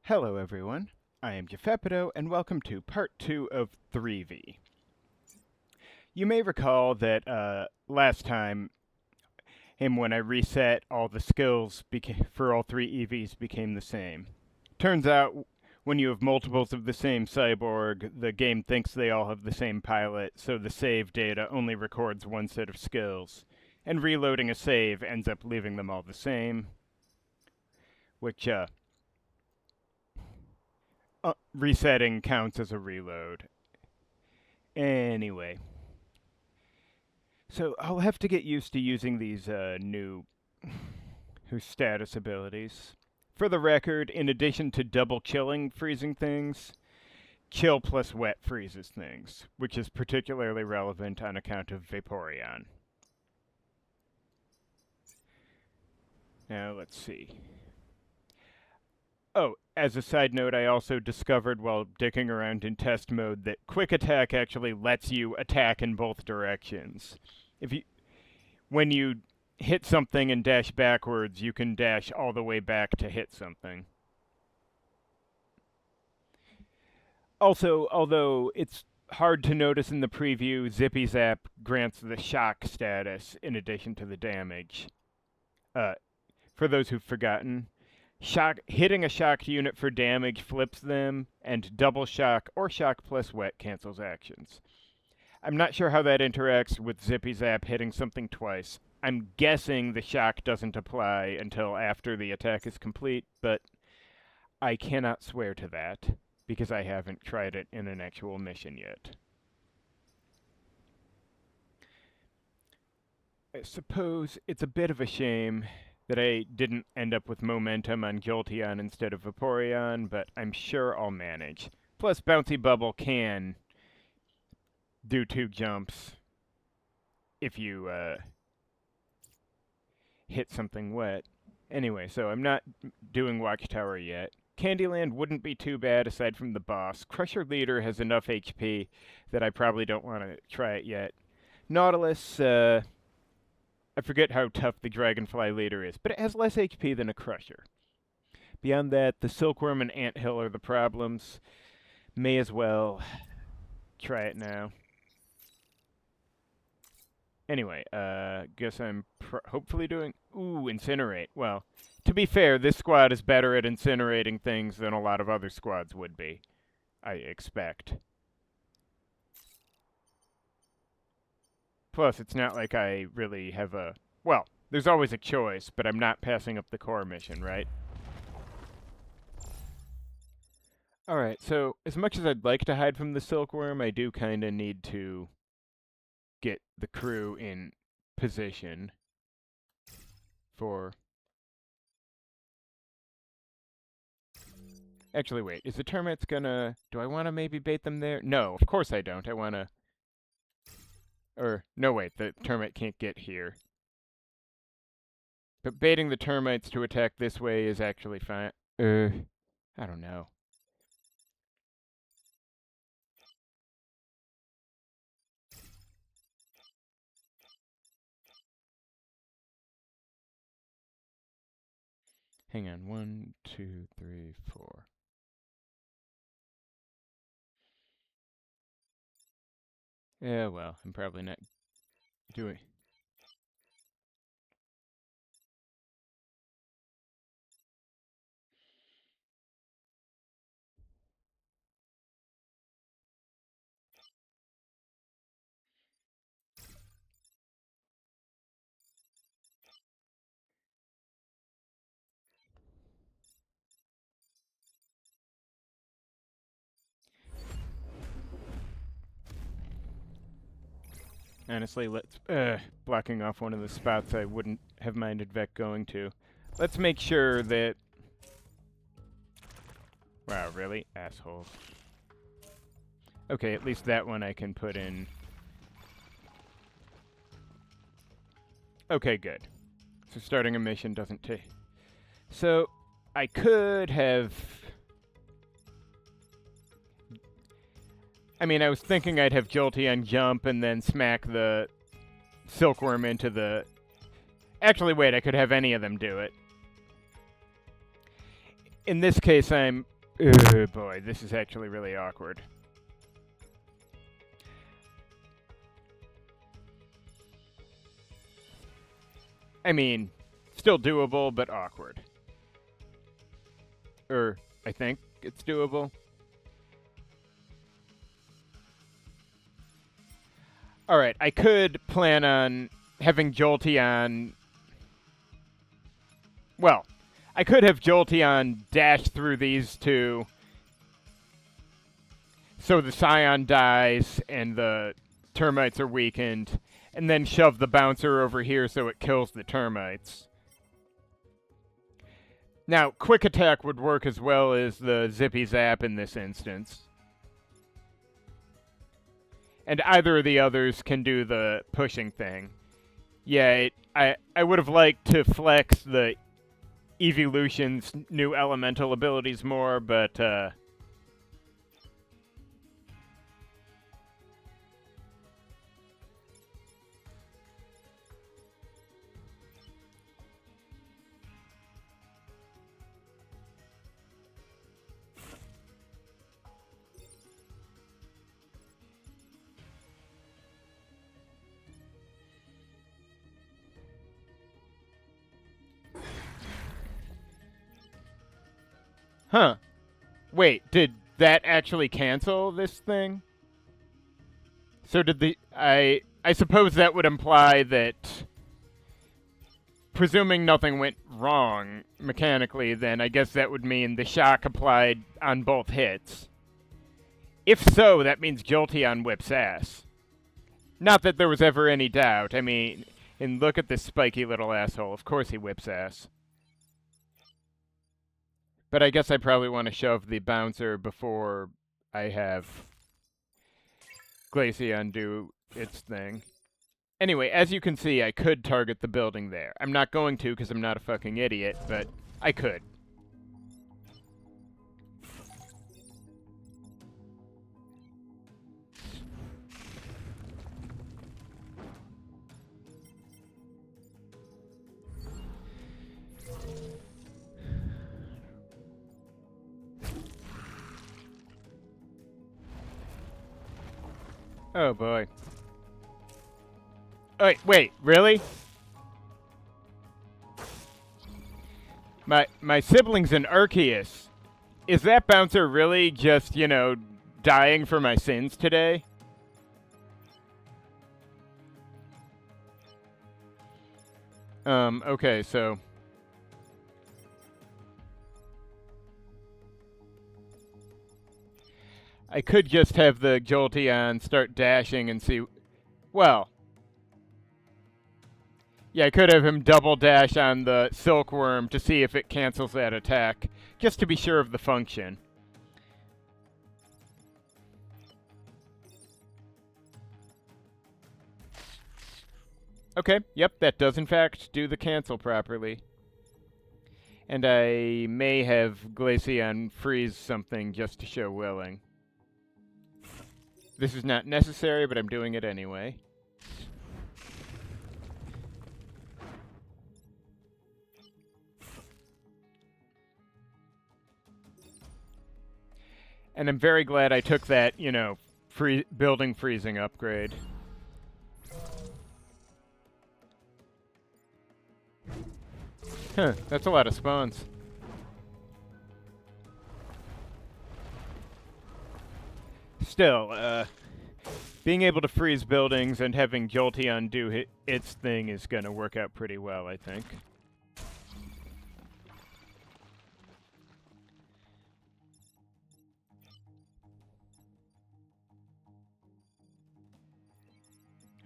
Hello everyone, I am Jeffepido, and welcome to part 2 of Threevee. You may recall that last time, when I reset, all the skills for all 3 EVs became the same. Turns out, when you have multiples of the same cyborg, the game thinks they all have the same pilot, so the save data only records one set of skills, and reloading a save ends up leaving them all the same, which, resetting counts as a reload. Anyway. So I'll have to get used to using these new status abilities. For the record, in addition to double chilling freezing things, chill plus wet freezes things, which is particularly relevant on account of Vaporeon. Now let's see. Oh, as a side note, I also discovered while dicking around in test mode that quick attack actually lets you attack in both directions. When you hit something and dash backwards, you can dash all the way back to hit something. Also, although it's hard to notice in the preview, Zippy Zap grants the shock status in addition to the damage. For those who've forgotten, hitting a shocked unit for damage flips them, and double shock or shock plus wet cancels actions. I'm not sure how that interacts with Zippy Zap hitting something twice. I'm guessing the shock doesn't apply until after the attack is complete, but I cannot swear to that, because I haven't tried it in an actual mission yet. I suppose it's a bit of a shame that I didn't end up with momentum on Jolteon instead of Vaporeon, but I'm sure I'll manage. Plus, Bouncy Bubble can do 2 jumps if you hit something wet. Anyway, so I'm not doing Watchtower yet. Candyland wouldn't be too bad aside from the boss. Crusher Leader has enough HP that I probably don't want to try it yet. Nautilus, I forget how tough the Dragonfly Leader is, but it has less HP than a Crusher. Beyond that, the Silkworm and Anthill are the problems. May as well try it now. Anyway, guess I'm hopefully doing... Ooh, Incinerate. Well, to be fair, this squad is better at incinerating things than a lot of other squads would be, I expect. Plus, it's not like I really have a... Well, there's always a choice, but I'm not passing up the core mission, right? Alright, so as much as I'd like to hide from the Silkworm, I do kind of need to get the crew in position for... Actually, wait, is the Termite's gonna... Do I want to maybe bait them there? No, of course I don't. I want to... Or, no wait, the Termite can't get here. But baiting the Termites to attack this way is actually fine. I don't know. Hang on, 1, 2, 3, 4. Yeah, well, I'm probably not doing... Honestly, let's... blocking off one of the spots I wouldn't have minded Vec going to. Let's make sure that... Wow, really? Assholes. Okay, at least that one I can put in. Okay, good. So starting a mission doesn't take... So, I could have... I mean, I was thinking I'd have Jolteon jump and then smack the Silkworm into the... Actually, wait, I could have any of them do it. In this case, I'm Oh boy, this is actually really awkward. I mean, still doable, but awkward. I think it's doable. Alright, I could plan on having Jolteon... Well, I could have Jolteon dash through these two so the Scion dies and the termites are weakened, and then shove the bouncer over here so it kills the termites. Now, quick attack would work as well as the zippy zap in this instance. And either of the others can do the pushing thing. Yeah, I would have liked to flex the Evolution's new elemental abilities more, but huh. Wait, did that actually cancel this thing? So did the... I suppose that would imply that... Presuming nothing went wrong mechanically, then I guess that would mean the shock applied on both hits. If so, that means Jolteon whips ass. Not that there was ever any doubt. I mean, and look at this spiky little asshole. Of course he whips ass. But I guess I probably want to shove the bouncer before I have Glaceon do its thing. Anyway, as you can see, I could target the building there. I'm not going to because I'm not a fucking idiot, but I could. Oh boy. Wait, really? My sibling's an Arceus. Is that bouncer really just, you know, dying for my sins today? Okay, so... I could just have the Jolteon start dashing and see... Well... Yeah, I could have him double dash on the Silkworm to see if it cancels that attack, just to be sure of the function. Okay, yep, that does in fact do the cancel properly. And I may have Glaceon freeze something just to show willing. This is not necessary, but I'm doing it anyway. And I'm very glad I took that, you know, building freezing upgrade. Huh, that's a lot of spawns. Still, being able to freeze buildings and having Jolteon do its thing is going to work out pretty well, I think.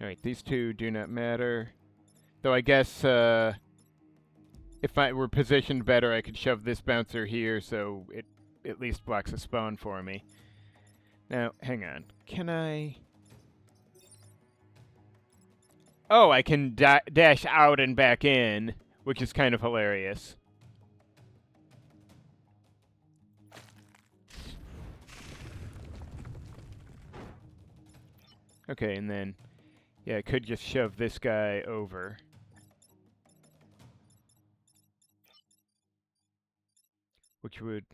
Alright, these two do not matter. Though I guess, if I were positioned better, I could shove this bouncer here so it at least blocks a spawn for me. Now, hang on. Can I... Oh, I can dash out and back in, which is kind of hilarious. Okay, and then... Yeah, I could just shove this guy over. Which would...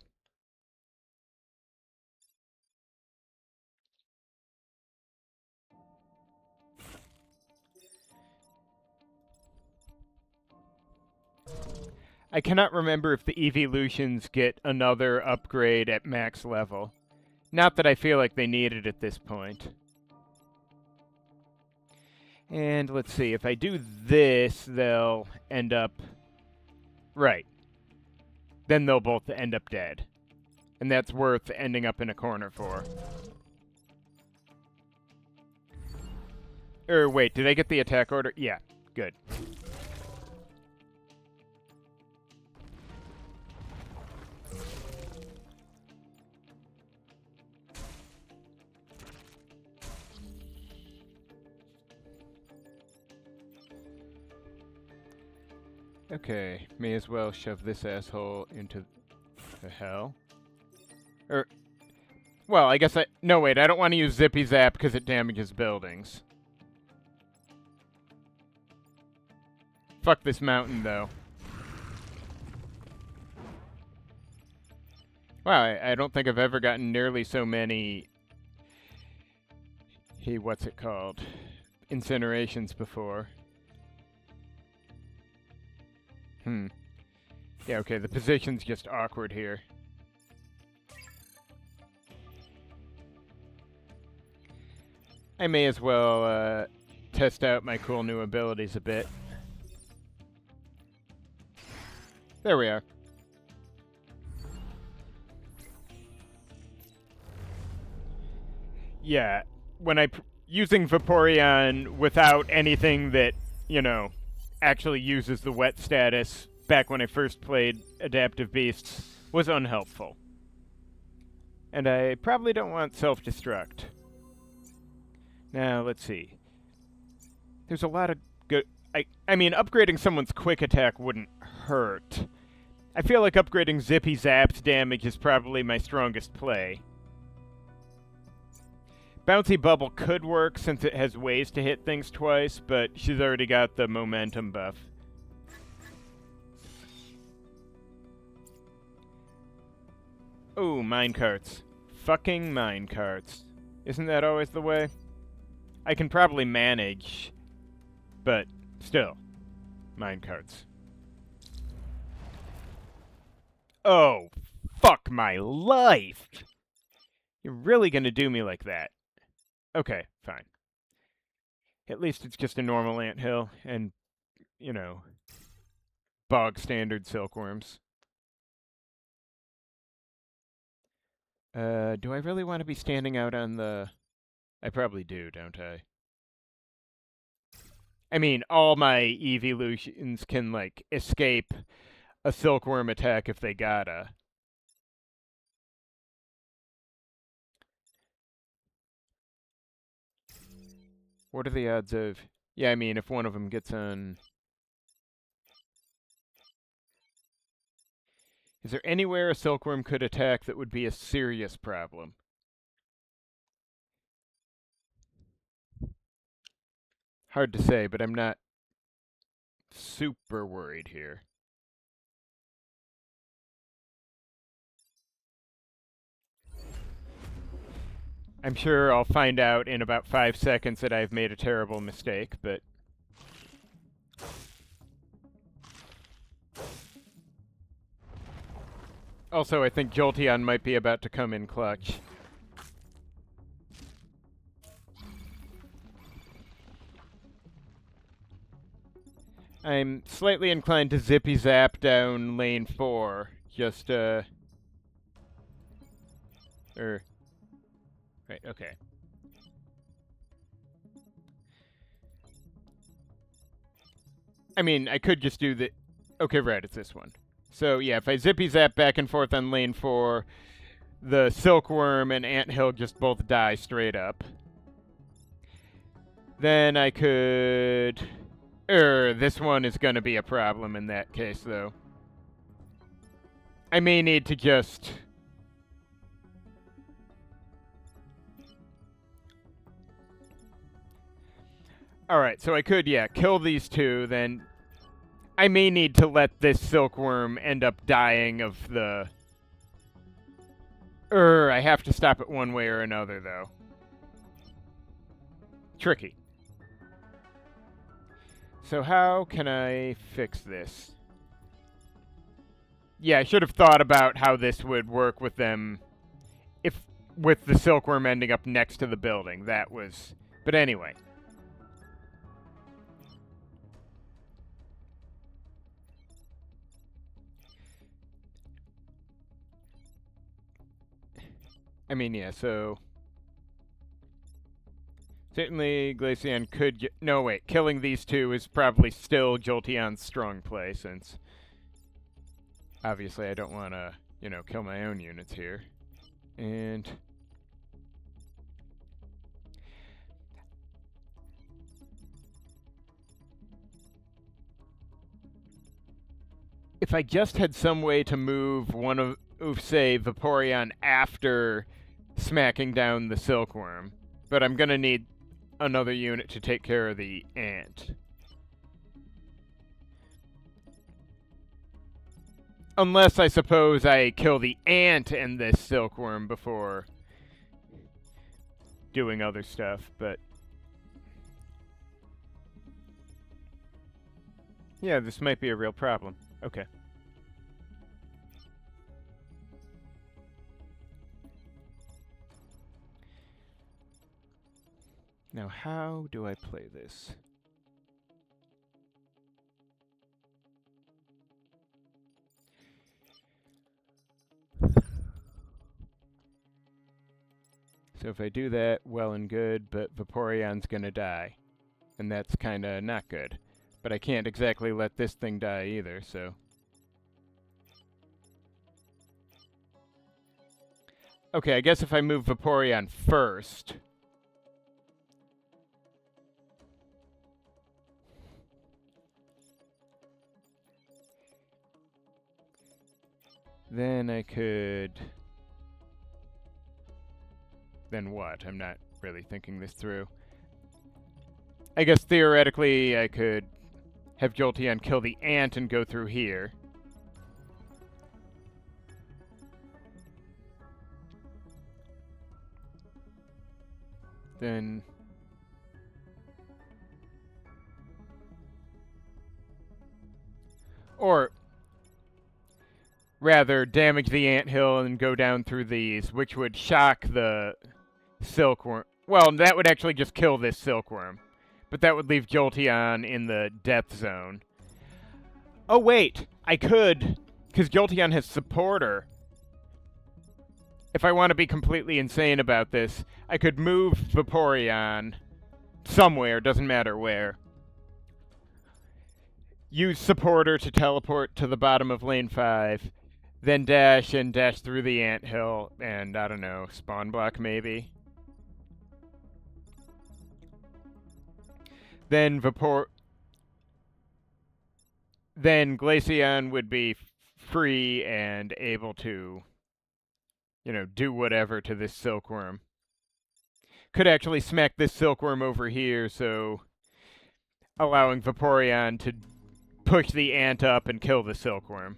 I cannot remember if the evolutions get another upgrade at max level. Not that I feel like they need it at this point. And let's see, if I do this, they'll end up... Right. Then they'll both end up dead. And that's worth ending up in a corner for. Wait, did I get the attack order? Yeah, good. Okay, may as well shove this asshole into the hell. Well, I guess no, wait, I don't want to use Zippy Zap because it damages buildings. Fuck this mountain, though. Wow, I don't think I've ever gotten nearly so many... what's it called? Incinerations before. Yeah, okay, the position's just awkward here. I may as well test out my cool new abilities a bit. There we are. Yeah, when using Vaporeon without anything that, you know, actually uses the wet status back when I first played Adaptive Beasts was unhelpful. And I probably don't want self-destruct. Now, let's see. There's a lot of good... I mean, upgrading someone's quick attack wouldn't hurt. I feel like upgrading Zippy Zap's damage is probably my strongest play. Bouncy Bubble could work since it has ways to hit things twice, but she's already got the momentum buff. Oh, minecarts. Fucking minecarts. Isn't that always the way? I can probably manage, but still, minecarts. Oh, fuck my life! You're really gonna do me like that? Okay, fine. At least it's just a normal anthill, and, you know, bog standard silkworms. Do I really want to be standing out on the... I probably do, don't I? I mean, all my evolutions can, like, escape a silkworm attack if they gotta. What are the odds of... Yeah, I mean, if one of them gets on... Is there anywhere a silkworm could attack that would be a serious problem? Hard to say, but I'm not super worried here. I'm sure I'll find out in about 5 seconds that I've made a terrible mistake, but... Also, I think Jolteon might be about to come in clutch. I'm slightly inclined to Zippy Zap down lane 4. Just, Right, okay. I mean, I could just do the... Okay, right, it's this one. So, yeah, if I Zippy Zap back and forth on lane 4, the Silkworm and Anthill just both die straight up. Then I could... this one is going to be a problem in that case, though. I may need to just... Alright, so I could, yeah, kill these two, then... I may need to let this Silkworm end up dying of the... I have to stop it one way or another, though. Tricky. So how can I fix this? Yeah, I should have thought about how this would work with them if with the silkworm ending up next to the building. That was... But anyway. I mean, yeah, so... Certainly, Glaceon could get... No, wait. Killing these two is probably still Jolteon's strong play, since... Obviously, I don't want to, you know, kill my own units here. And... If I just had some way to move one of, say, Vaporeon after smacking down the Silkworm, but I'm gonna need another unit to take care of the ant. Unless, I suppose, I kill the ant and this Silkworm before doing other stuff, but... Yeah, this might be a real problem. Okay. Now, how do I play this? So if I do that, well and good, but Vaporeon's gonna die. And that's kinda not good. But I can't exactly let this thing die either, so... Okay, I guess if I move Vaporeon first... Then I could... Then what? I'm not really thinking this through. I guess theoretically I could have Jolteon kill the ant and go through here. Then... Or... rather, damage the anthill and go down through these, which would shock the Silkworm. Well, that would actually just kill this Silkworm. But that would leave Jolteon in the death zone. Oh, wait! I could, because Jolteon has supporter. If I want to be completely insane about this, I could move Vaporeon somewhere, doesn't matter where. Use supporter to teleport to the bottom of lane 5. Then dash and dash through the anthill, and I don't know, spawn block maybe. Then Then Glaceon would be free and able to, you know, do whatever to this Silkworm. Could actually smack this Silkworm over here, so allowing Vaporeon to push the ant up and kill the Silkworm.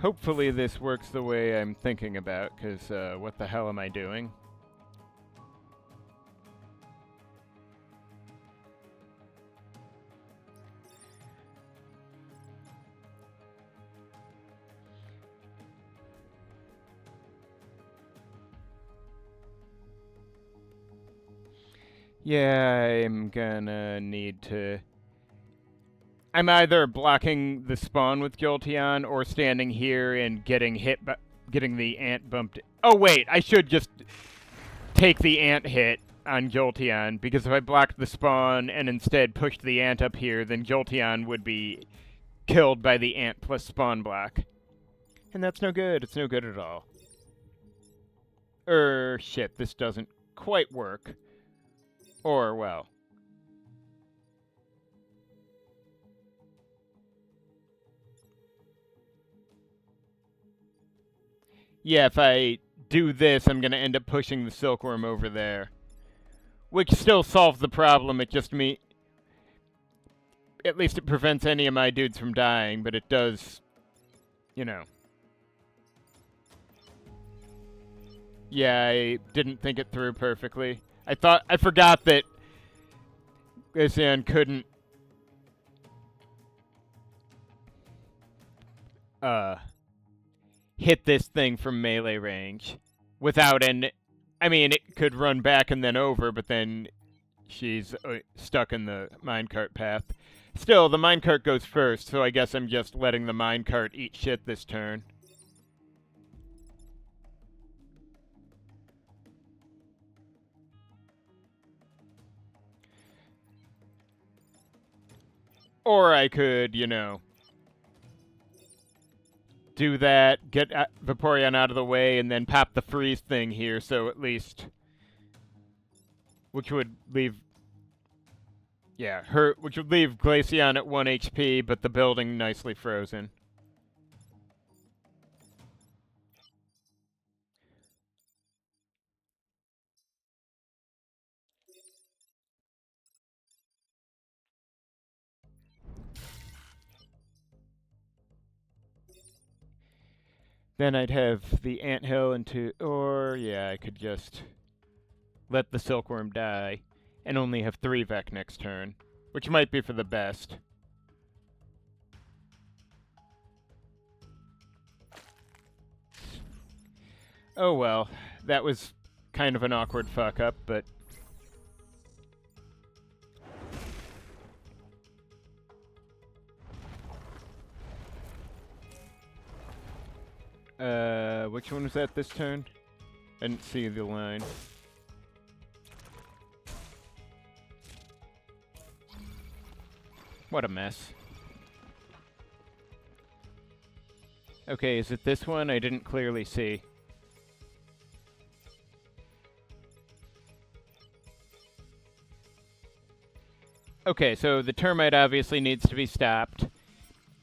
Hopefully this works the way I'm thinking about, because what the hell am I doing? Yeah, I'm gonna need to... I'm either blocking the spawn with Jolteon or standing here and getting hit by getting the ant bumped. Oh wait, I should just take the ant hit on Jolteon, because if I blocked the spawn and instead pushed the ant up here, then Jolteon would be killed by the ant plus spawn block. And that's no good. It's no good at all. Shit, this doesn't quite work. Or, well... Yeah, if I do this, I'm going to end up pushing the Silkworm over there. Which still solves the problem, it just at least it prevents any of my dudes from dying, but it does, you know. Yeah, I didn't think it through perfectly. I forgot that Jolteon couldn't, hit this thing from melee range without I mean, it could run back and then over, but then she's stuck in the minecart path. Still, the minecart goes first, so I guess I'm just letting the minecart eat shit this turn. Or I could, you know, do that, get Vaporeon out of the way, and then pop the freeze thing here, so at least... Which would leave... Yeah, which would leave Glaceon at 1 HP, but the building nicely frozen. Then I'd have the anthill into... Or, yeah, I could just let the silkworm die and only have Threevee next turn, which might be for the best. Oh well, that was kind of an awkward fuck-up, but... which one was that this turn? I didn't see the line. What a mess. Okay, is it this one? I didn't clearly see. Okay, so the termite obviously needs to be stopped.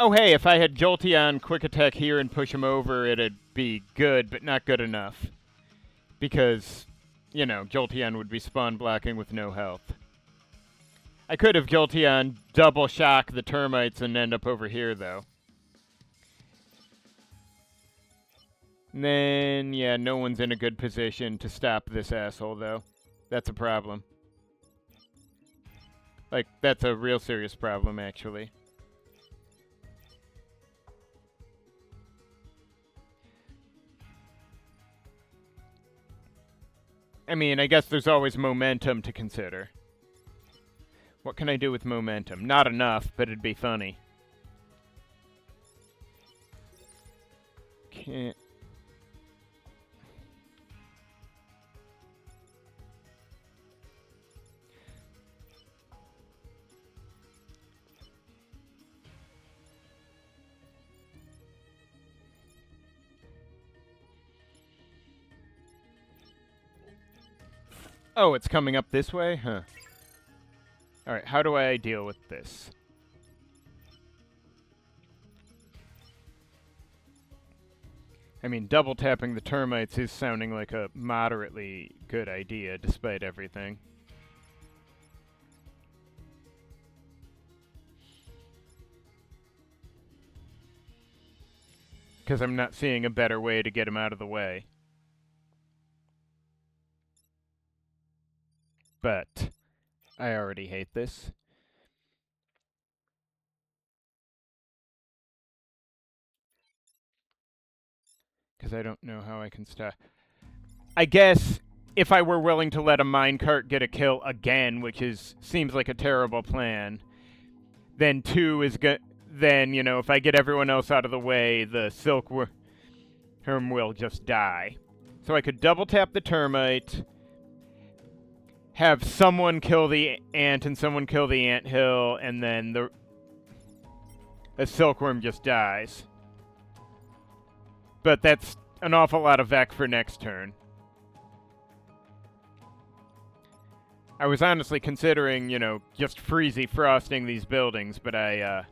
Oh hey, if I had Jolteon quick attack here and push him over, it'd be good, but not good enough. Because, you know, Jolteon would be spawn blocking with no health. I could have Jolteon double shock the termites and end up over here, though. And then, yeah, no one's in a good position to stop this asshole, though. That's a problem. Like, that's a real serious problem, actually. I mean, I guess there's always momentum to consider. What can I do with momentum? Not enough, but it'd be funny. Can't... Oh, it's coming up this way? Huh. Alright, how do I deal with this? I mean, double tapping the termites is sounding like a moderately good idea, despite everything. Because I'm not seeing a better way to get him out of the way. But I already hate this. Because I don't know how I can stop. I guess if I were willing to let a minecart get a kill again, which seems like a terrible plan, then 2 is good. Then, you know, if I get everyone else out of the way, the silkworm will just die. So I could double tap the termite, have someone kill the ant and someone kill the anthill, and then the silkworm just dies. But that's an awful lot of Vec for next turn. I was honestly considering, you know, just freezy frosting these buildings, but I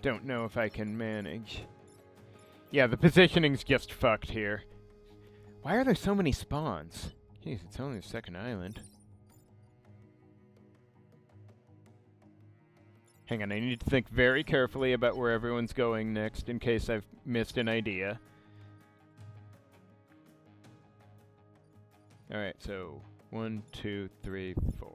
don't know if I can manage. Yeah, the positioning's just fucked here. Why are there so many spawns? Jeez, it's only the second island. Hang on, I need to think very carefully about where everyone's going next in case I've missed an idea. Alright, so 1, 2, 3, 4.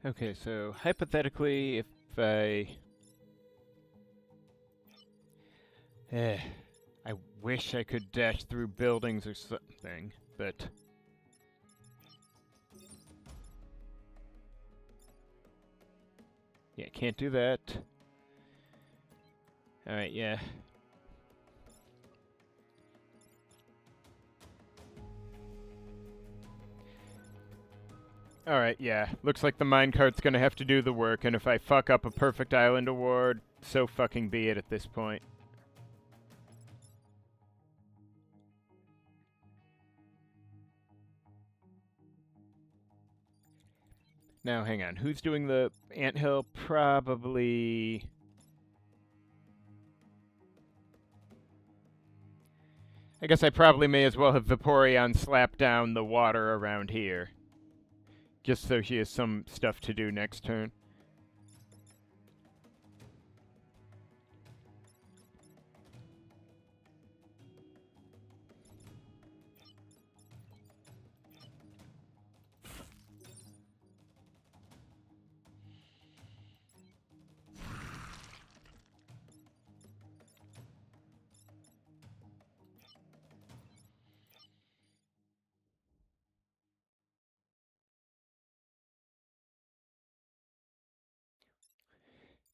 Okay, so hypothetically, if I wish I could dash through buildings or something, but... Yeah, can't do that. Alright, yeah. Alright, yeah. Looks like the minecart's gonna have to do the work, and if I fuck up a perfect island award, so fucking be it at this point. Now, hang on. Who's doing the anthill? Probably... I guess I probably may as well have Vaporeon slap down the water around here. Just so she has some stuff to do next turn.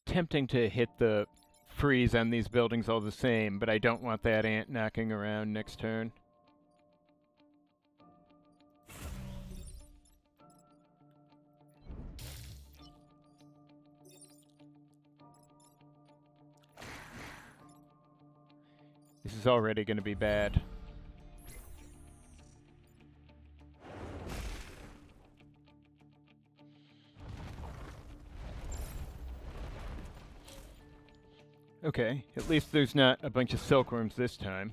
Tempting to hit the freeze on these buildings all the same, but I don't want that ant knocking around next turn. This is already going to be bad. Okay, at least there's not a bunch of silkworms this time.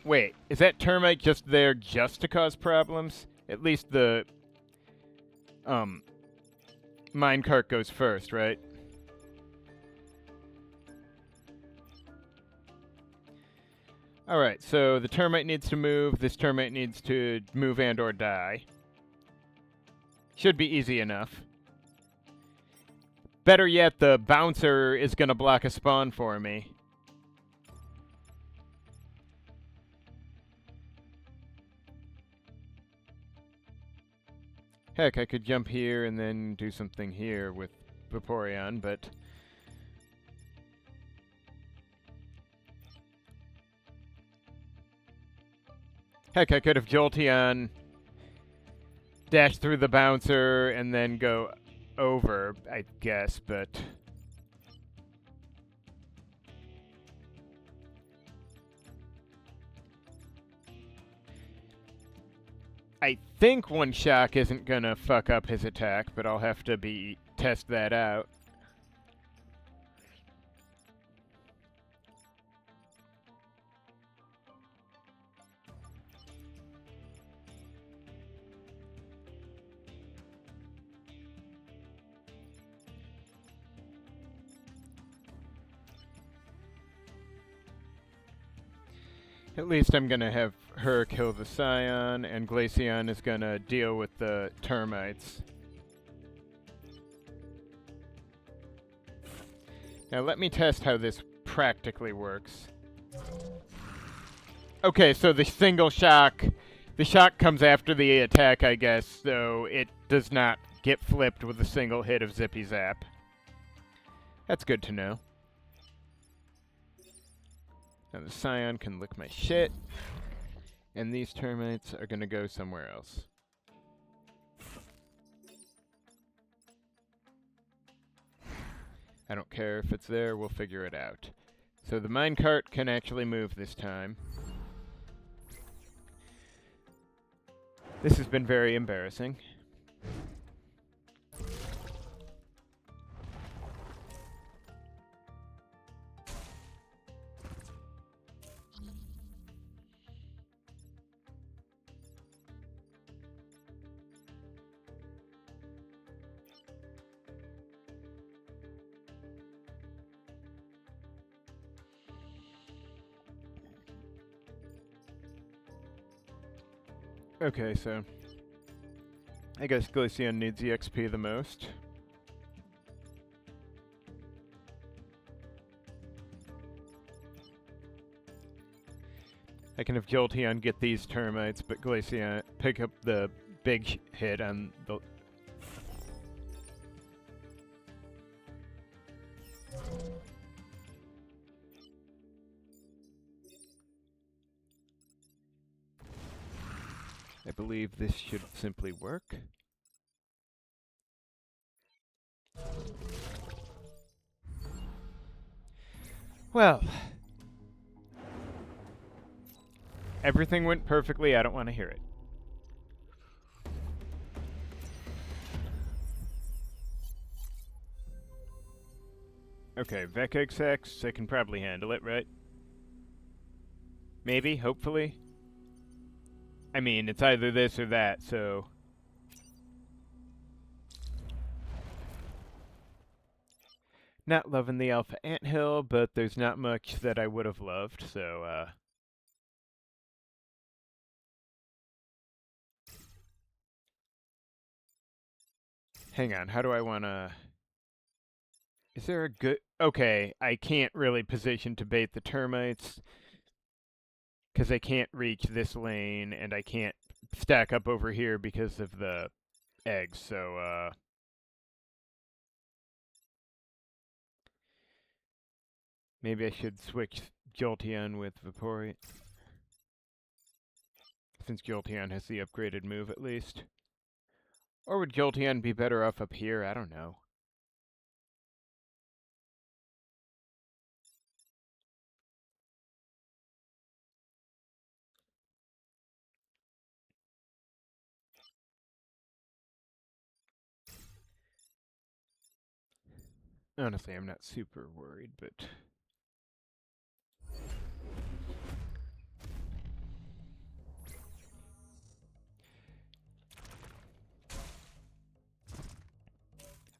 Wait, is that termite just there just to cause problems? At least the minecart goes first, right? Alright, so the termite needs to move, this termite needs to move and or die. Should be easy enough. Better yet, the bouncer is gonna block a spawn for me. Heck, I could jump here and then do something here with Vaporeon, but... Heck, I could have Jolteon dash through the bouncer and then go over, I guess, but... I think one shock isn't gonna fuck up his attack, but I'll have to test that out. At least I'm gonna have her kill the Scion, and Glaceon is gonna deal with the termites. Now let me test how this practically works. Okay, so the single shock... The shock comes after the attack, I guess, so it does not get flipped with a single hit of Zippy Zap. That's good to know. Now the Scion can lick my shit, and these termites are gonna go somewhere else. I don't care if it's there, we'll figure it out. So the minecart can actually move this time. This has been very embarrassing. Okay, so I guess Glaceon needs EXP the most. I can have Jolteon get these termites, but Glaceon pick up the big hit on the... I believe this should simply work. Well, everything went perfectly. I don't want to hear it. Okay, VecXX, I can probably handle it, right? Maybe, hopefully. I mean, it's either this or that, so... Not loving the Alpha Anthill, but there's not much that I would have loved, so, Hang on, how do I want to... Is there a good... Okay, I can't really position to bait the termites, because I can't reach this lane, and I can't stack up over here because of the eggs, so, maybe I should switch Jolteon with Vaporeon, since Jolteon has the upgraded move at least. Or would Jolteon be better off up here? I don't know. Honestly, I'm not super worried, but...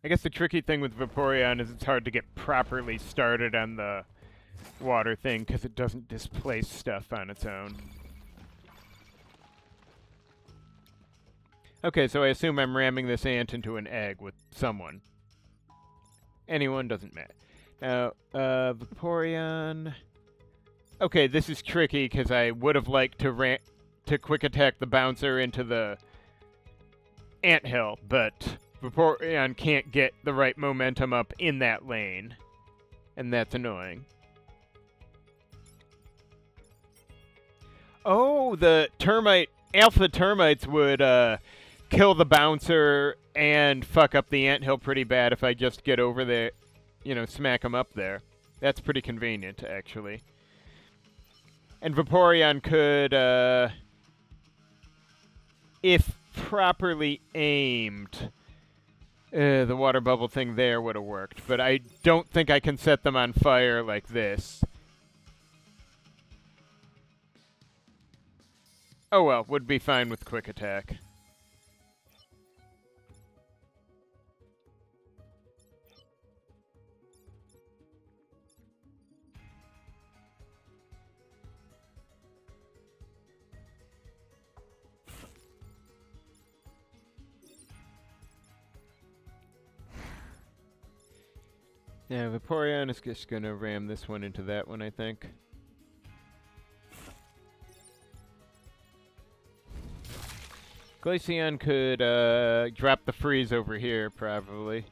I guess the tricky thing with Vaporeon is it's hard to get properly started on the water thing because it doesn't displace stuff on its own. Okay, so I assume I'm ramming this ant into an egg with someone. Anyone, doesn't matter. Now, Vaporeon... Okay, this is tricky because I would have liked to quick attack the bouncer into the anthill, but Vaporeon can't get the right momentum up in that lane, and that's annoying. Oh, the alpha termites would kill the bouncer and fuck up the anthill pretty bad if I just get over there, smack them up there. That's pretty convenient, actually. And Vaporeon could, if properly aimed, the water bubble thing there would have worked. But I don't think I can set them on fire like this. Oh well, would be fine with quick attack. Yeah, Vaporeon is just gonna ram this one into that one, I think. Glaceon could drop the freeze over here, probably.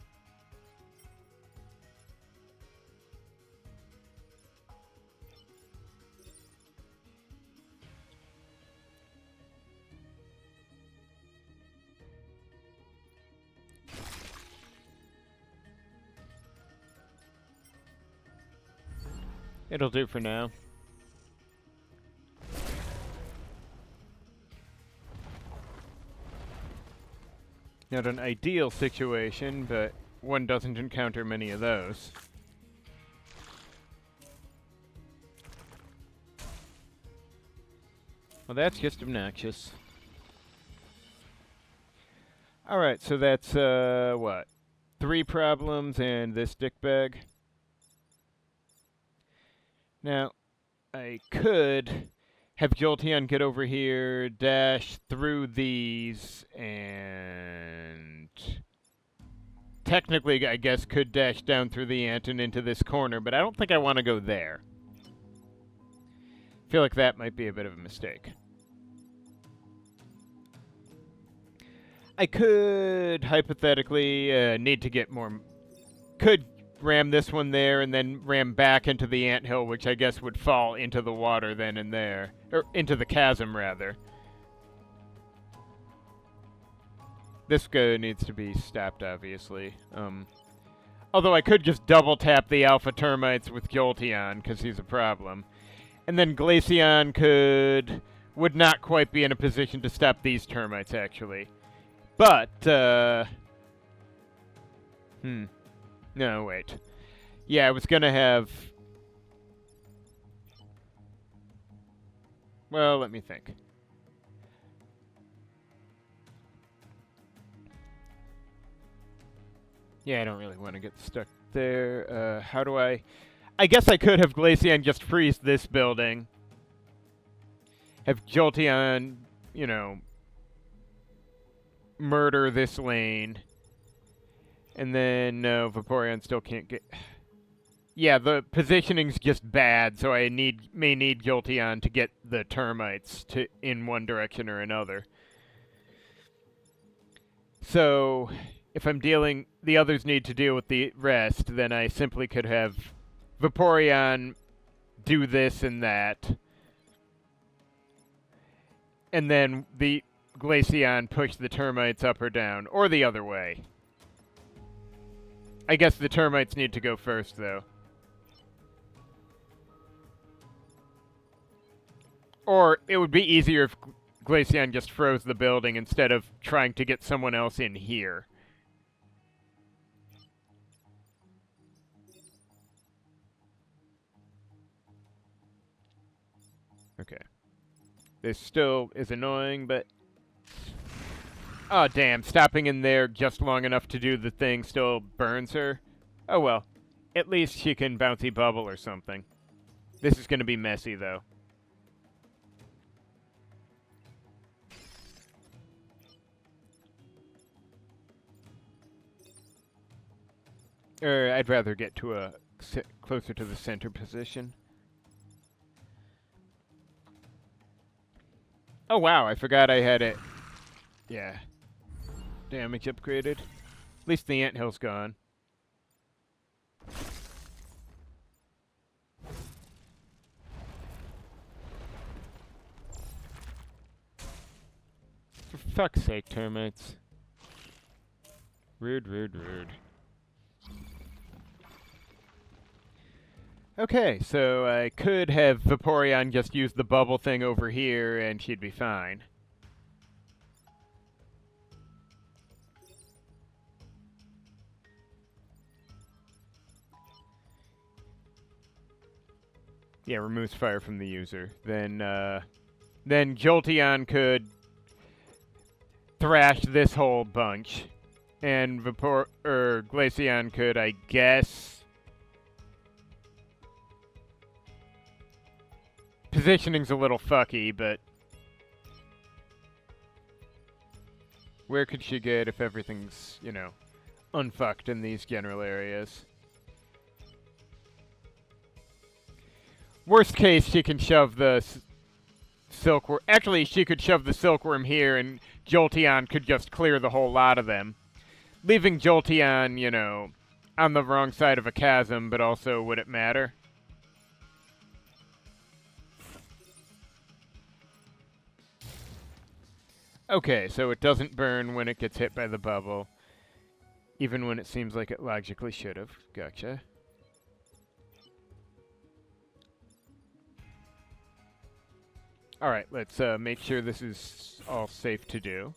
It'll do for now. Not an ideal situation, but one doesn't encounter many of those. Well, that's just obnoxious. Alright, so that's, what? 3 problems and this dickbag. Now, I could have Jolteon get over here, dash through these, and technically, I guess, could dash down through the ant and into this corner, but I don't think I want to go there. I feel like that might be a bit of a mistake. I could, hypothetically, need to get more... Could ram this one there and then ram back into the anthill, which I guess would fall into the water then and there. Or into the chasm, rather. This guy needs to be stopped, obviously. Although I could just double tap the alpha termites with Jolteon, because he's a problem. And then Glaceon would not quite be in a position to stop these termites, actually. But, no, wait. Yeah, I was gonna have... Well, let me think. Yeah, I don't really want to get stuck there. How do I... I guess I could have Glaceon just freeze this building. Have Jolteon, you know... murder this lane. And then, no, Vaporeon still can't get... Yeah, the positioning's just bad, so I may need Jolteon to get the termites in one direction or another. So, if I'm dealing... The others need to deal with the rest, then I simply could have Vaporeon do this and that. And then the Glaceon push the termites up or down, or the other way. I guess the termites need to go first, though. Or it would be easier if Glaceon just froze the building instead of trying to get someone else in here. Okay. This still is annoying, but... Oh, damn. Stopping in there just long enough to do the thing still burns her. Oh, well. At least she can bouncy bubble or something. This is going to be messy, though. I'd rather get to closer to the center position. Oh, wow. I forgot I had it. Yeah. Damage upgraded. At least the anthill's gone. For fuck's sake, termites. Rude, rude, rude. Okay, so I could have Vaporeon just use the bubble thing over here and she'd be fine. Yeah, removes fire from the user. Then Jolteon could thrash this whole bunch, and Glaceon could, I guess. Positioning's a little fucky, but where could she get if everything's, you know, unfucked in these general areas? Worst case, she can shove the silkworm. Actually, she could shove the silkworm here, and Jolteon could just clear the whole lot of them. Leaving Jolteon, you know, on the wrong side of a chasm, but also, would it matter? Okay, so it doesn't burn when it gets hit by the bubble, even when it seems like it logically should have. Gotcha. Alright, let's make sure this is all safe to do.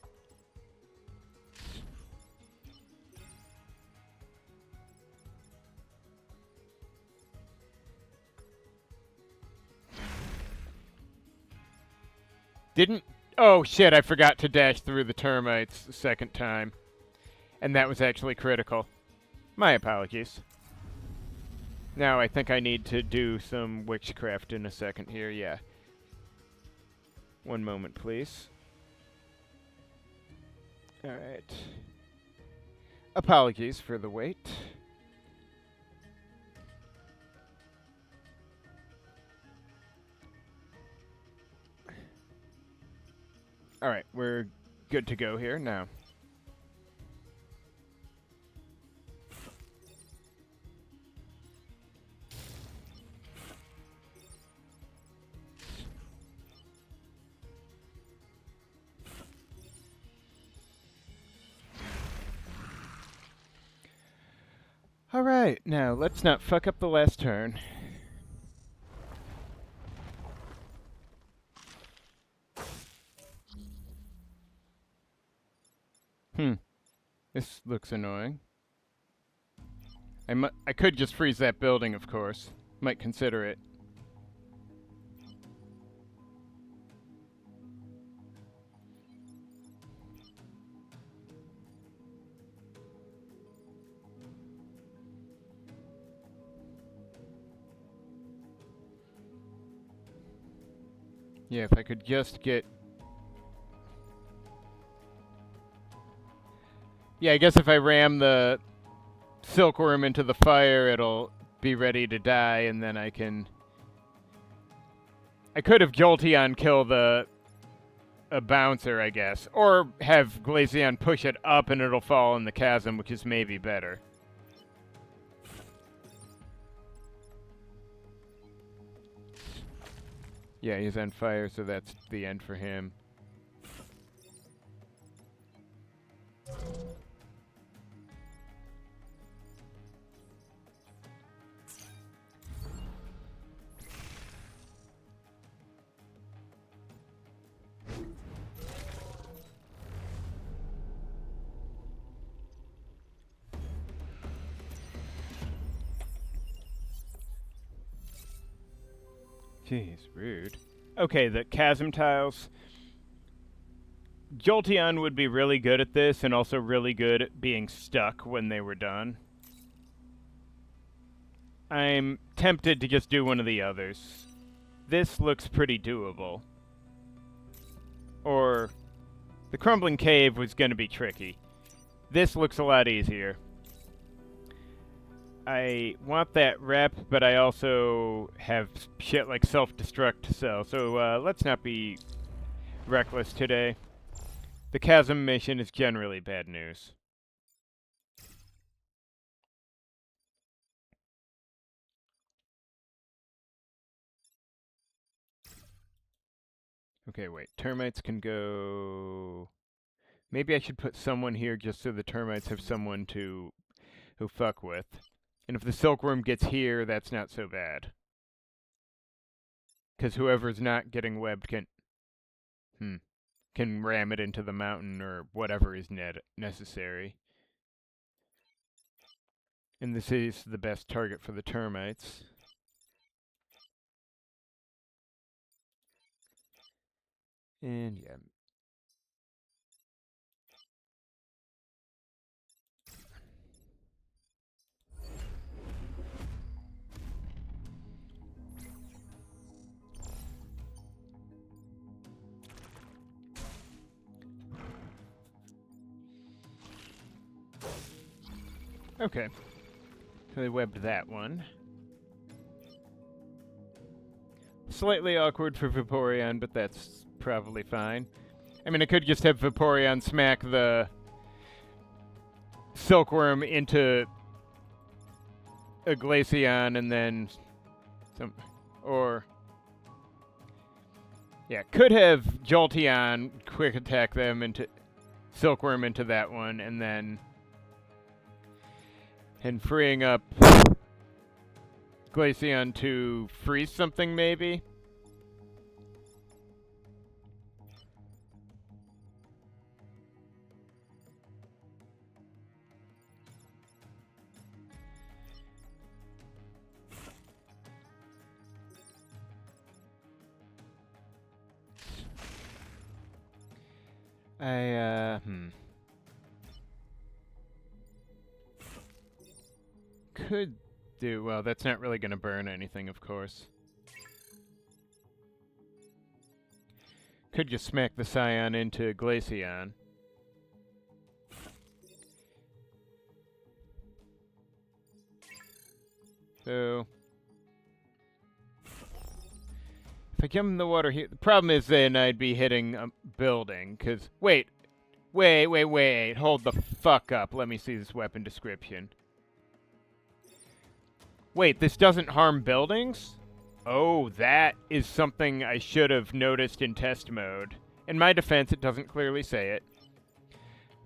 Didn't... Oh, shit, I forgot to dash through the termites the second time. And that was actually critical. My apologies. Now I think I need to do some witchcraft in a second here, yeah. One moment, please. Alright. Apologies for the wait. Alright, we're good to go here now. Alright, now let's not fuck up the last turn. This looks annoying. I could just freeze that building, of course. Might consider it. Yeah, if I could just get... Yeah, I guess if I ram the silkworm into the fire, it'll be ready to die, and then I can... I could have Jolteon kill a bouncer, I guess. Or have Glaceon push it up and it'll fall in the chasm, which is maybe better. Yeah, he's on fire, so that's the end for him. Jeez, rude. Okay, the chasm tiles. Jolteon would be really good at this, and also really good at being stuck when they were done. I'm tempted to just do one of the others. This looks pretty doable. Or, the crumbling cave was going to be tricky. This looks a lot easier. I want that rep, but I also have shit like self-destruct to sell, so let's not be reckless today. The chasm mission is generally bad news. Okay, wait. Termites can go... Maybe I should put someone here just so the termites have someone to who fuck with. And if the silkworm gets here, that's not so bad. Because whoever's not getting webbed can ram it into the mountain or whatever is necessary. And this is the best target for the termites. And yeah. Okay. So they webbed that one. Slightly awkward for Vaporeon, but that's probably fine. I mean, I could just have Vaporeon smack the silkworm into a Glaceon and then some... Or... Yeah, could have Jolteon quick attack them into... Silkworm into that one, and then... And freeing up Glaceon to freeze something, maybe? Could do, well, that's not really gonna burn anything, of course. Could just smack the Scion into Glaceon. So, if I jump in the water here, the problem is then I'd be hitting a building, because, wait, hold the fuck up, let me see this weapon description. Wait, this doesn't harm buildings? Oh, that is something I should have noticed in test mode. In my defense, it doesn't clearly say it.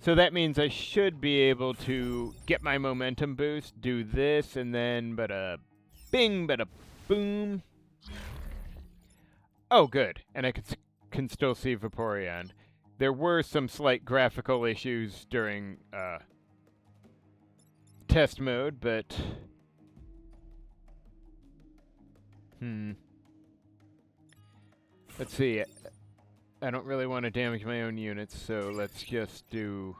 So that means I should be able to get my momentum boost, do this, and then bada bing, bada boom. Oh, good. And I can still see Vaporeon. There were some slight graphical issues during test mode, but... Let's see. I don't really want to damage my own units, so let's just do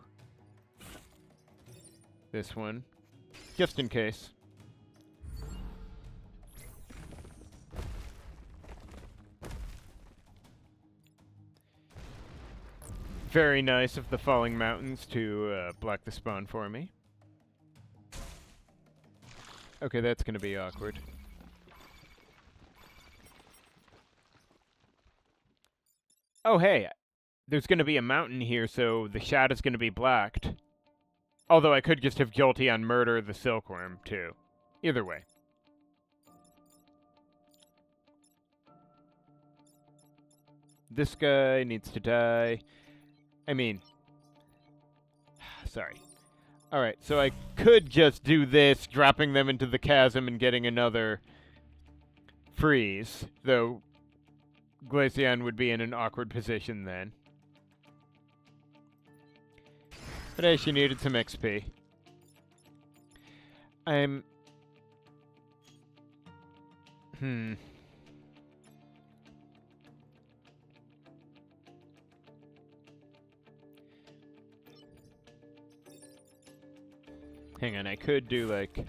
this one, just in case. Very nice of the falling mountains to block the spawn for me. Okay, that's going to be awkward. Oh, hey, there's going to be a mountain here, so the shot is going to be blocked. Although I could just have Jolteon murder the Silkworm, too. Either way. This guy needs to die. I mean... sorry. Alright, so I could just do this, dropping them into the chasm and getting another freeze, though... Glaceon would be in an awkward position then. But hey, she needed some XP. I'm... Hang on, I could do like...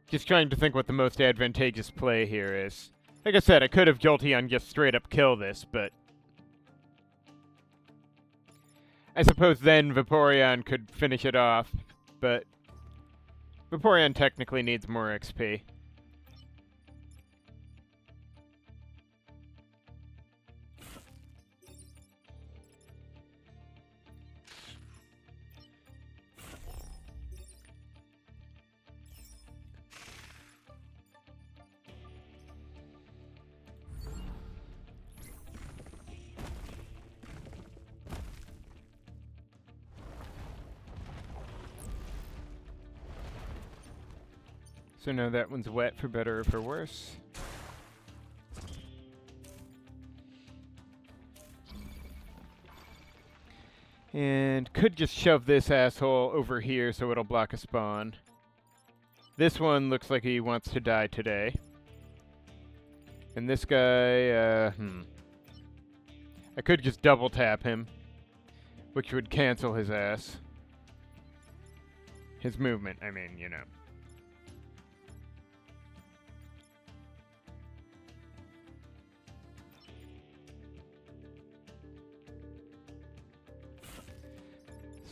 Just trying to think what the most advantageous play here is. Like I said, I could have Jolteon just straight up kill this, but... I suppose then Vaporeon could finish it off, but... Vaporeon technically needs more XP. So now that one's wet for better or for worse. And could just shove this asshole over here so it'll block a spawn. This one looks like he wants to die today. And this guy, I could just double tap him, which would cancel his ass. His movement, I mean, you know.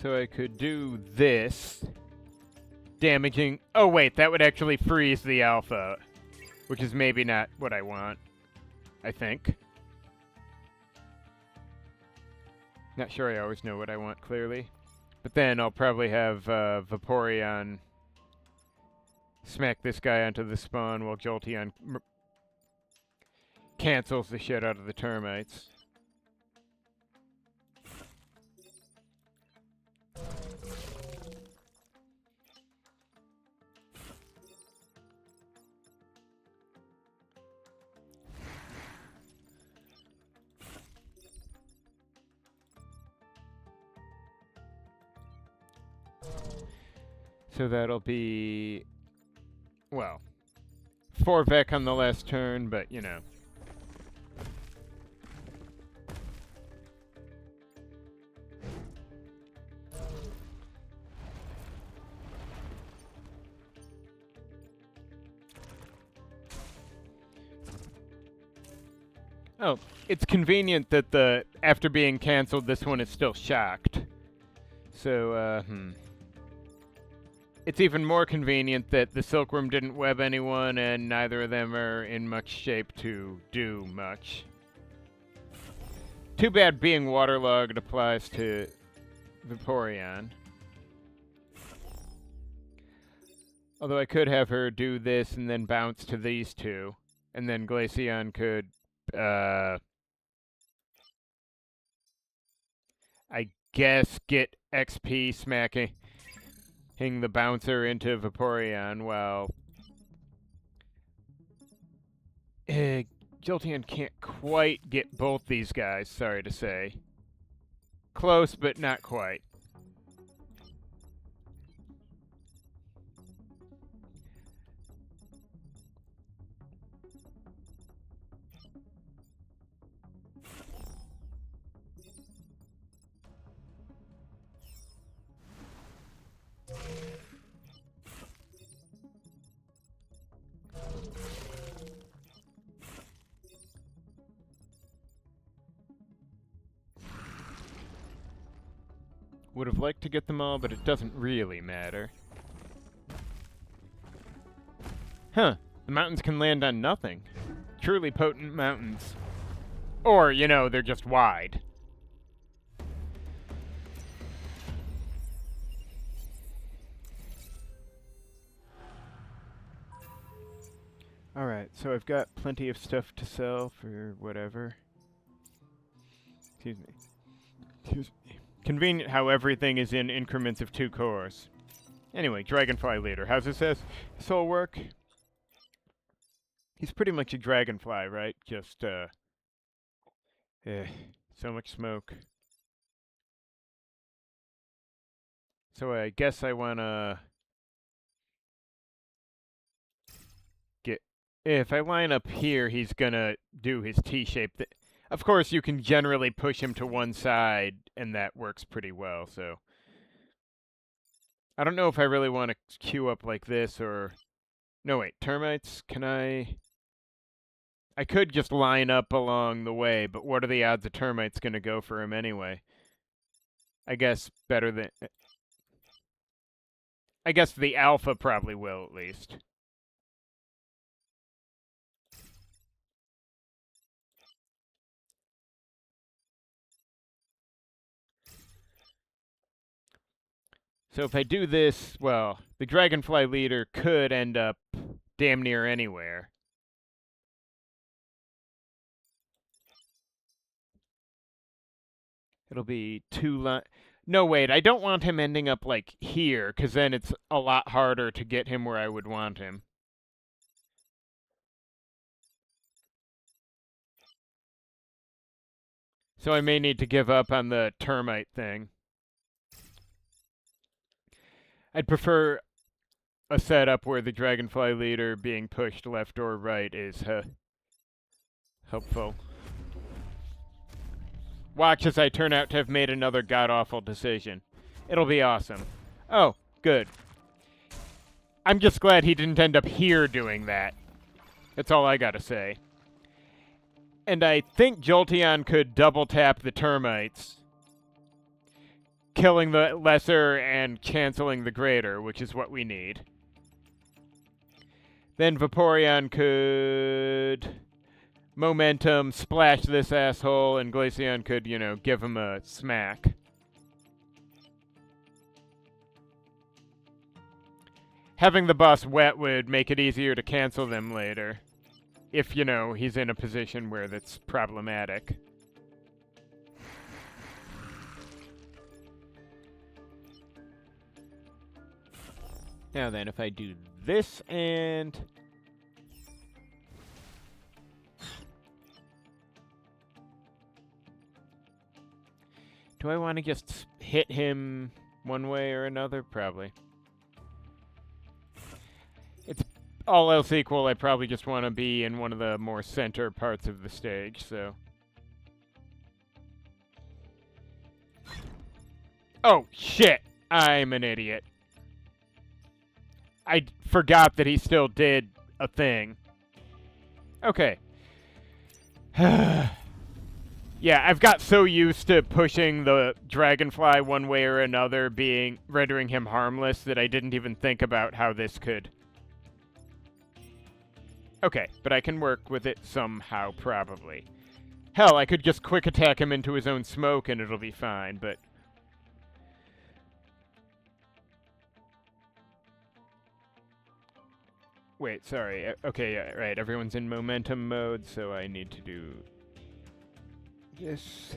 So I could do this, damaging... Oh wait, that would actually freeze the alpha, which is maybe not what I want, I think. Not sure I always know what I want, clearly. But then I'll probably have Vaporeon smack this guy onto the spawn while Jolteon cancels the shit out of the termites. So that'll be, well, 4 Vec on the last turn, but, you know. Oh, it's convenient that after being canceled, this one is still shocked. So, It's even more convenient that the Silkworm didn't web anyone, and neither of them are in much shape to do much. Too bad being waterlogged applies to Vaporeon. Although I could have her do this and then bounce to these two, and then Glaceon could, I guess, get XP smacking the bouncer into Vaporeon while Jolteon can't quite get both these guys, sorry to say. Close, but not quite. Would have liked to get them all, but it doesn't really matter. Huh. The mountains can land on nothing. Truly potent mountains. Or, you know, they're just wide. Alright, so I've got plenty of stuff to sell for whatever. Excuse me. Convenient how everything is in increments of 2 cores. Anyway, Dragonfly Leader. How's this all work? He's pretty much a dragonfly, right? Just, so much smoke. So I guess I wanna get... If I line up here, he's gonna do his T-shape. Of course, you can generally push him to one side, and that works pretty well, so... I don't know if I really want to queue up like this, or... No, wait, termites? Can I could just line up along the way, but what are the odds a termite's gonna go for him anyway? I guess better than... I guess the alpha probably will, at least. So if I do this, well, the Dragonfly Leader could end up damn near anywhere. It'll be 2 lines. No, wait, I don't want him ending up, like, here, because then it's a lot harder to get him where I would want him. So I may need to give up on the termite thing. I'd prefer a setup where the Dragonfly Leader being pushed left or right is helpful. Watch as I turn out to have made another god-awful decision. It'll be awesome. Oh, good. I'm just glad he didn't end up here doing that. That's all I gotta say. And I think Jolteon could double-tap the termites, killing the lesser and canceling the greater, which is what we need. Then Vaporeon could momentum splash this asshole, and Glaceon could, you know, give him a smack. Having the boss wet would make it easier to cancel them later. If, you know, he's in a position where that's problematic. Now then, if I do this and... Do I want to just hit him one way or another? Probably. It's all else equal, I probably just want to be in one of the more center parts of the stage, so... Oh, shit! I'm an idiot. I forgot that he still did a thing. Okay. Yeah, I've got so used to pushing the dragonfly one way or another, rendering him harmless, that I didn't even think about how this could. Okay, but I can work with it somehow, probably. Hell, I could just quick attack him into his own smoke and it'll be fine, but... Wait, sorry. Okay, yeah, right. Everyone's in momentum mode, so I need to do this.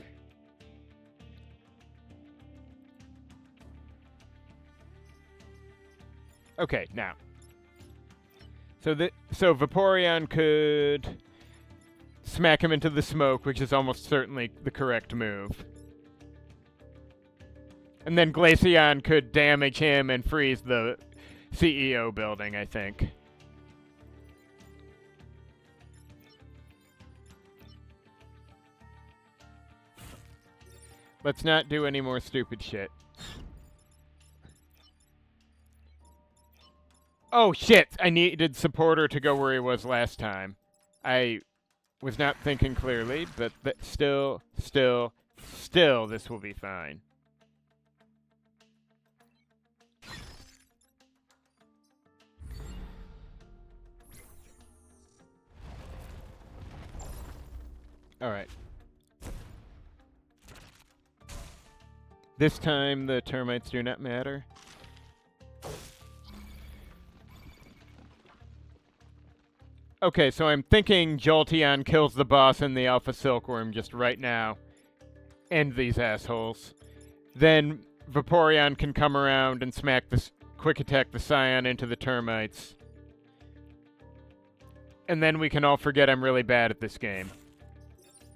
Okay, now. So Vaporeon could smack him into the smoke, which is almost certainly the correct move. And then Glaceon could damage him and freeze the CEO building, I think. Let's not do any more stupid shit. Oh shit! I needed Supporter to go where he was last time. I was not thinking clearly, but still, this will be fine. Alright. This time the termites do not matter. Okay, so I'm thinking Jolteon kills the boss and the Alpha Silkworm just right now. End these assholes. Then Vaporeon can come around and quick attack the Scion into the termites. And then we can all forget I'm really bad at this game.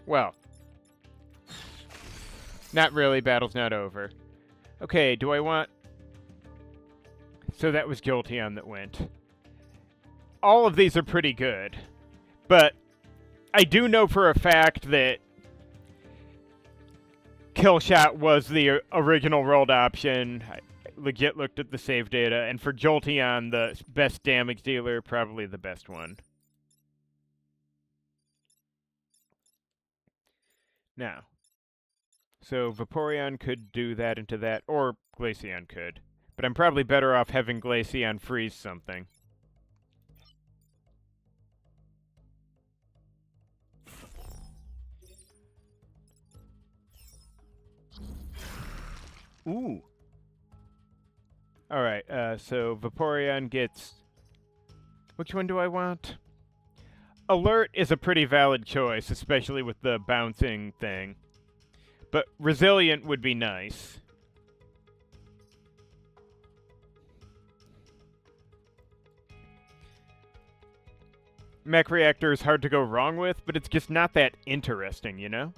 Well. Not really, battle's not over. Okay, do I want... So that was Jolteon that went. All of these are pretty good. But I do know for a fact that Killshot was the original rolled option. I legit looked at the save data. And for Jolteon, the best damage dealer, probably the best one. Now. So Vaporeon could do that into that, or Glaceon could. But I'm probably better off having Glaceon freeze something. Ooh. Alright, so Vaporeon gets... Which one do I want? Alert is a pretty valid choice, especially with the bouncing thing. But Resilient would be nice. Mech Reactor is hard to go wrong with, but it's just not that interesting, you know?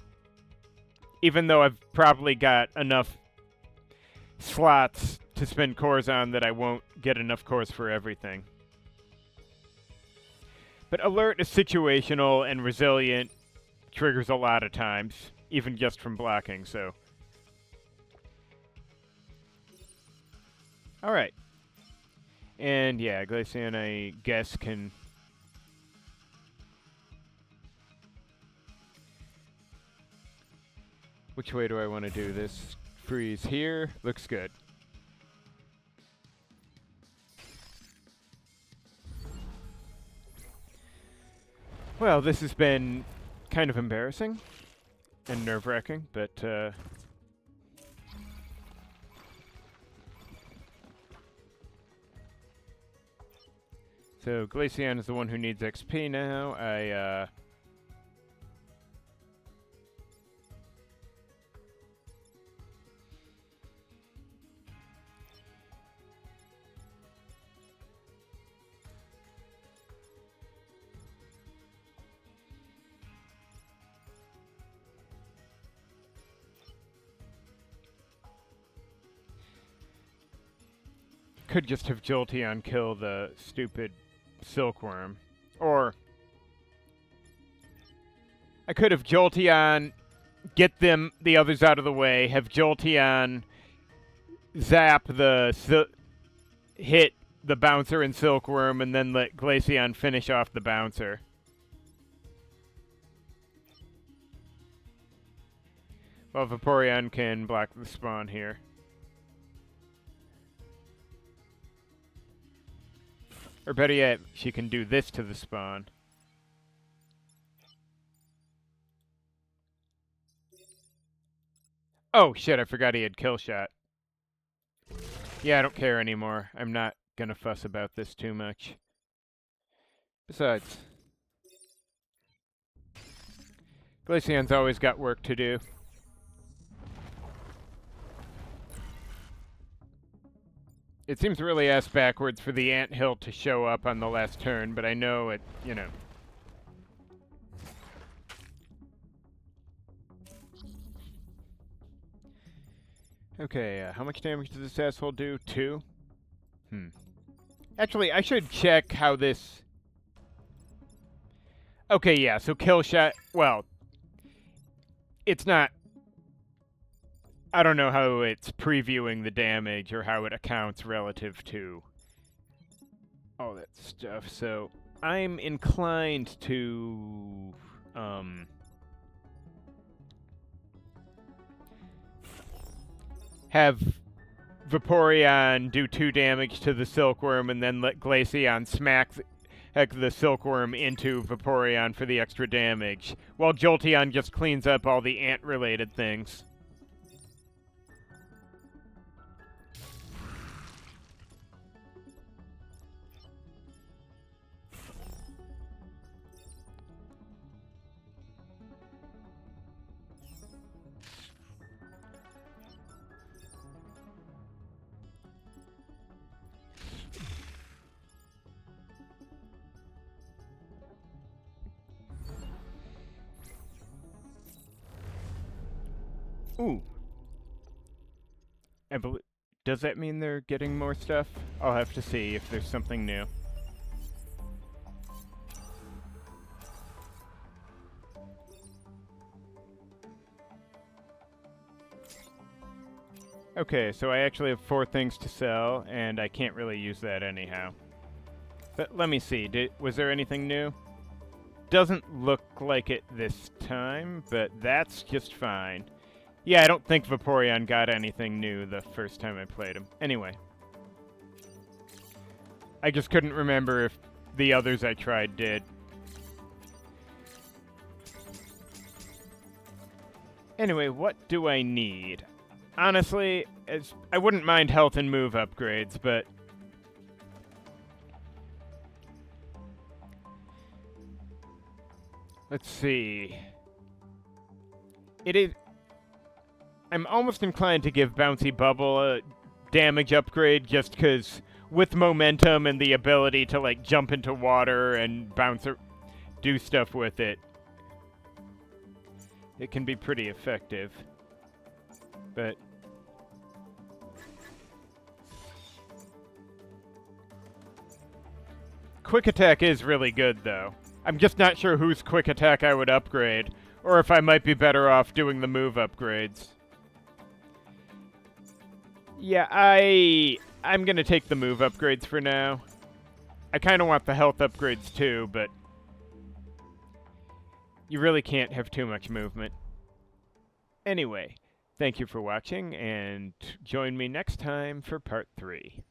Even though I've probably got enough slots to spend cores on that I won't get enough cores for everything. But Alert is situational, and Resilient triggers a lot of times. Even just from blocking, so... Alright. And yeah, Glaceon, I guess, can... Which way do I want to do this? Freeze here. Looks good. Well, this has been kind of embarrassing. And nerve-wracking, but, So, Glaceon is the one who needs XP now. Could just have Jolteon kill the stupid Silkworm. Or I could have Jolteon get the others out of the way, have Jolteon zap hit the bouncer and Silkworm, and then let Glaceon finish off the bouncer. Well, Vaporeon can block the spawn here. Or better yet, she can do this to the spawn. Oh, shit, I forgot he had Kill Shot. Yeah, I don't care anymore. I'm not gonna fuss about this too much. Besides, Glaceon's always got work to do. It seems really ass backwards for the anthill to show up on the last turn, but I know it, you know. Okay, how much damage does this asshole do? 2? Actually, I should check how this... Okay, yeah, so Kill Shot... Well, it's not... I don't know how it's previewing the damage or how it accounts relative to all that stuff, so I'm inclined to... have Vaporeon do 2 damage to the Silkworm and then let Glaceon smack the Silkworm into Vaporeon for the extra damage, while Jolteon just cleans up all the ant-related things. Ooh. I believe... Does that mean they're getting more stuff? I'll have to see if there's something new. Okay, so I actually have 4 things to sell, and I can't really use that anyhow. But let me see, was there anything new? Doesn't look like it this time, but that's just fine. Yeah, I don't think Vaporeon got anything new the first time I played him. Anyway. I just couldn't remember if the others I tried did. Anyway, what do I need? Honestly, I wouldn't mind health and move upgrades, but... Let's see. I'm almost inclined to give Bouncy Bubble a damage upgrade just because with momentum and the ability to like jump into water and do stuff with it, it can be pretty effective. But Quick Attack is really good though. I'm just not sure whose Quick Attack I would upgrade, or if I might be better off doing the move upgrades. Yeah, I'm gonna take the move upgrades for now. I kind of want the health upgrades too, but you really can't have too much movement. Anyway, thank you for watching, and join me next time for part 3.